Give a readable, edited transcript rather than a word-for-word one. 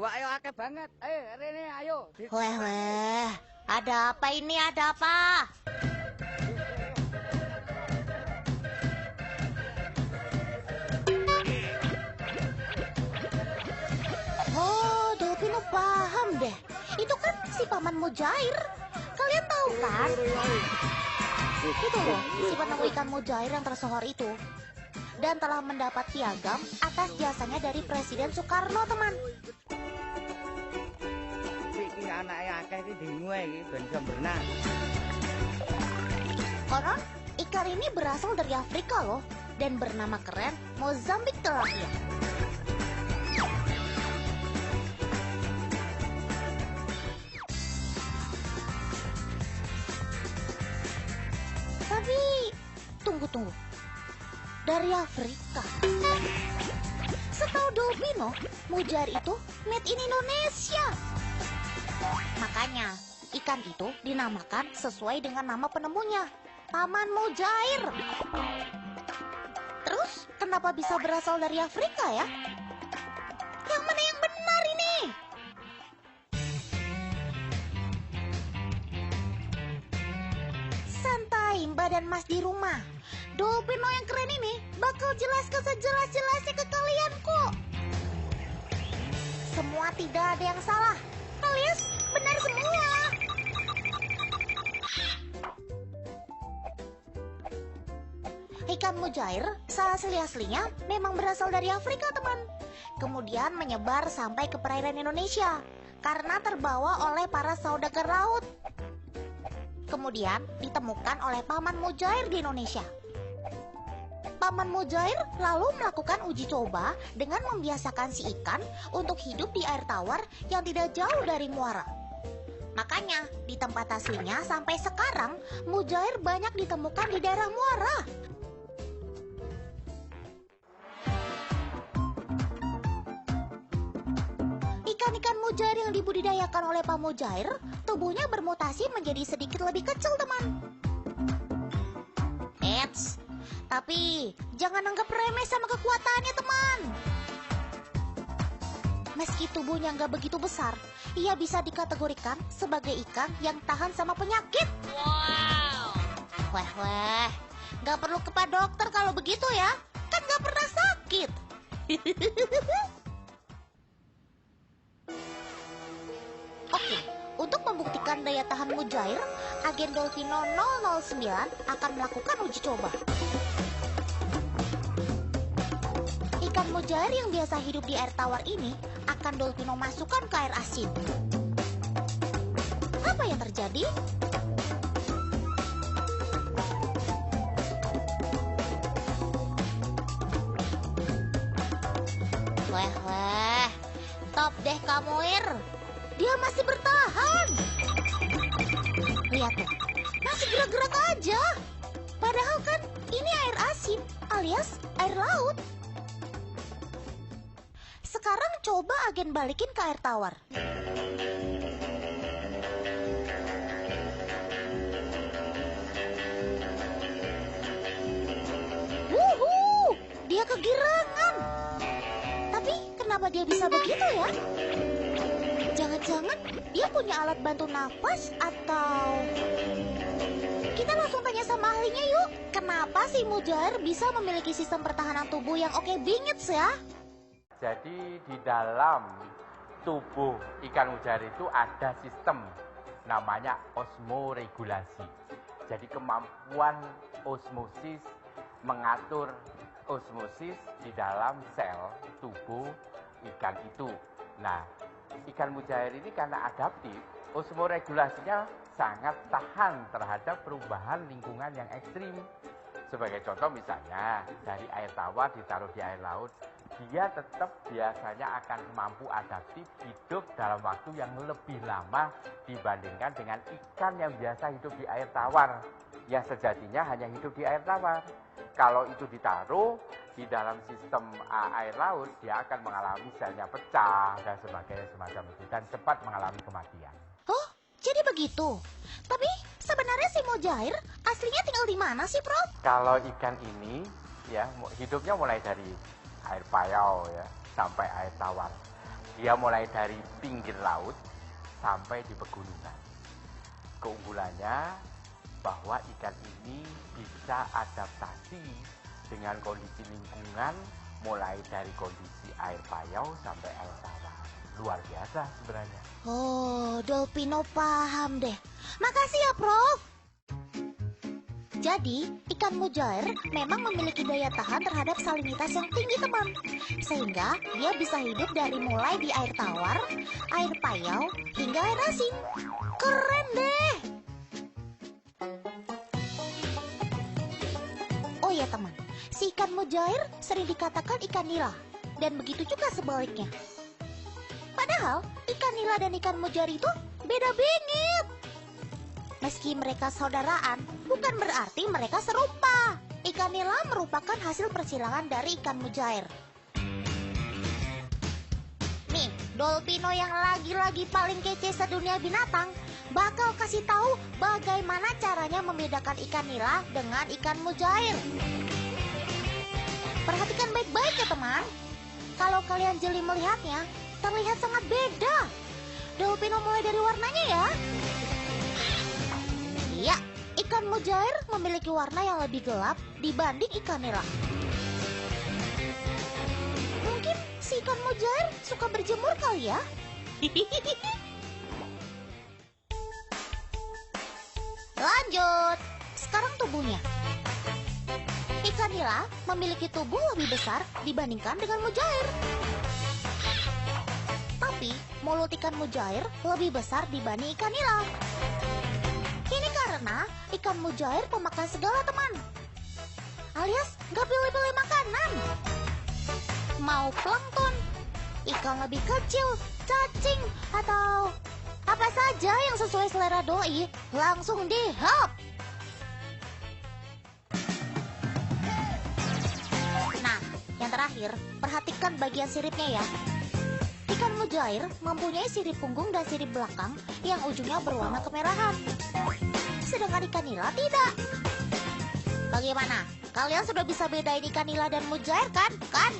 ayo akeh banget. Rene ayo. Weh, ada apa ini? Ada apa? Oh, Delvino paham deh. Itu kan si Paman Mujair. Kalian tahu kan? Itu loh, si penemu ikan mujair yang tersohor itu. Dan telah mendapat piagam atas jasanya dari Presiden Soekarno, teman. Iki anake akeh iki dingue iki ben iso berenang. Konon, ikan ini berasal dari Afrika loh. Dan bernama keren Mozambik Tilapia. Tapi, tunggu. Dari Afrika. Setahu Delvino, mujair itu made in Indonesia. Makanya, ikan itu dinamakan sesuai dengan nama penemunya, Paman Mujair. Terus, kenapa bisa berasal dari Afrika ya? Yang mana yang benar ini? Santai, Mbak dan Mas di rumah. Delvino yang keren ini bakal jelaskan sejelas-jelasnya ke kalian kok. Semua tidak ada yang salah, alias benar semua. Ikan mujair, asli-aslinya memang berasal dari Afrika, teman. Kemudian menyebar sampai ke perairan Indonesia karena terbawa oleh para saudagar laut. Kemudian ditemukan oleh Paman Mujair di Indonesia. Paman Mujair lalu melakukan uji coba dengan membiasakan si ikan untuk hidup di air tawar yang tidak jauh dari muara. Makanya di tempat aslinya sampai sekarang mujair banyak ditemukan di daerah muara. Ikan-ikan mujair yang dibudidayakan oleh Pak Mujair, tubuhnya bermutasi menjadi sedikit lebih kecil, teman. Eits, tapi jangan anggap remeh sama kekuatannya, teman. Meski tubuhnya nggak begitu besar, ia bisa dikategorikan sebagai ikan yang tahan sama penyakit. Wow. Weh, nggak perlu ke Pak Dokter kalau begitu ya, kan nggak pernah sakit. Oke, untuk membuktikan daya tahan mujair, agen Delvino 009 akan melakukan uji coba. Ikan mujair yang biasa hidup di air tawar ini akan Delvino masukkan ke air asin. Apa yang terjadi? Weh, top deh kamu, Ir. Dia masih bertahan. Lihat tuh, masih gerak-gerak aja. Padahal kan ini air asin alias air laut. Sekarang coba agen balikin ke air tawar. Wuhu, dia kegirangan. Tapi kenapa dia bisa begitu ya? Jangan-jangan dia punya alat bantu nafas atau... Kita langsung tanya sama ahlinya yuk. Kenapa sih mujair bisa memiliki sistem pertahanan tubuh yang oke bingits ya? Jadi di dalam tubuh ikan mujair itu ada sistem namanya osmoregulasi. Jadi kemampuan osmosis, mengatur osmosis di dalam sel tubuh ikan itu. Nah, ikan mujair ini karena adaptif, osmoregulasinya sangat tahan terhadap perubahan lingkungan yang ekstrim. Sebagai contoh misalnya, dari air tawar ditaruh di air laut, dia tetap biasanya akan mampu adaptif hidup dalam waktu yang lebih lama dibandingkan dengan ikan yang biasa hidup di air tawar, yang sejatinya hanya hidup di air tawar. Kalau itu ditaruh di dalam sistem air laut, dia akan mengalami selnya pecah dan sebagainya semacam itu, dan cepat mengalami kematian. Oh, jadi begitu. Tapi sebenarnya si mujair aslinya tinggal di mana sih, Prof? Kalau ikan ini ya hidupnya mulai dari air payau ya sampai air tawar. Dia mulai dari pinggir laut sampai di pegunungan. Keunggulannya bahwa ikan ini bisa adaptasi dengan kondisi lingkungan, mulai dari kondisi air payau sampai air tawar. Luar biasa sebenarnya. Oh, Dolpino paham deh. Makasih ya, Prof. Jadi, ikan mujair memang memiliki daya tahan terhadap salinitas yang tinggi, teman. Sehingga dia bisa hidup dari mulai di air tawar, air payau, hingga air asin. Keren deh! Oh ya teman, si ikan mujair sering dikatakan ikan nila. Dan begitu juga sebaliknya. Padahal, ikan nila dan ikan mujair itu beda bingit. Meski mereka saudaraan, bukan berarti mereka serupa. Ikan nila merupakan hasil persilangan dari ikan mujair. Nih, Dolpino yang lagi-lagi paling kece sedunia binatang bakal kasih tahu bagaimana caranya membedakan ikan nila dengan ikan mujair. Perhatikan baik-baik ya teman. Kalau kalian jeli melihatnya, terlihat sangat beda. Dolpino mulai dari warnanya ya. Iya, ikan mujair memiliki warna yang lebih gelap dibanding ikan nila. Mungkin si ikan mujair suka berjemur kali ya? Lanjut, sekarang tubuhnya. Ikan nila memiliki tubuh lebih besar dibandingkan dengan mujair. Tapi mulut ikan mujair lebih besar dibanding ikan nila. Ini karena ikan mujair pemakan segala teman. Alias gak pilih-pilih makanan. Mau plankton, ikan lebih kecil, cacing, atau apa saja yang sesuai selera doi, langsung dihop. Nah, yang terakhir, perhatikan bagian siripnya ya. Ikan mujair mempunyai sirip punggung dan sirip belakang yang ujungnya berwarna kemerahan. Sedangkan ikan nila tidak. Bagaimana? Kalian sudah bisa bedain ikan nila dan mujair kan? Kan?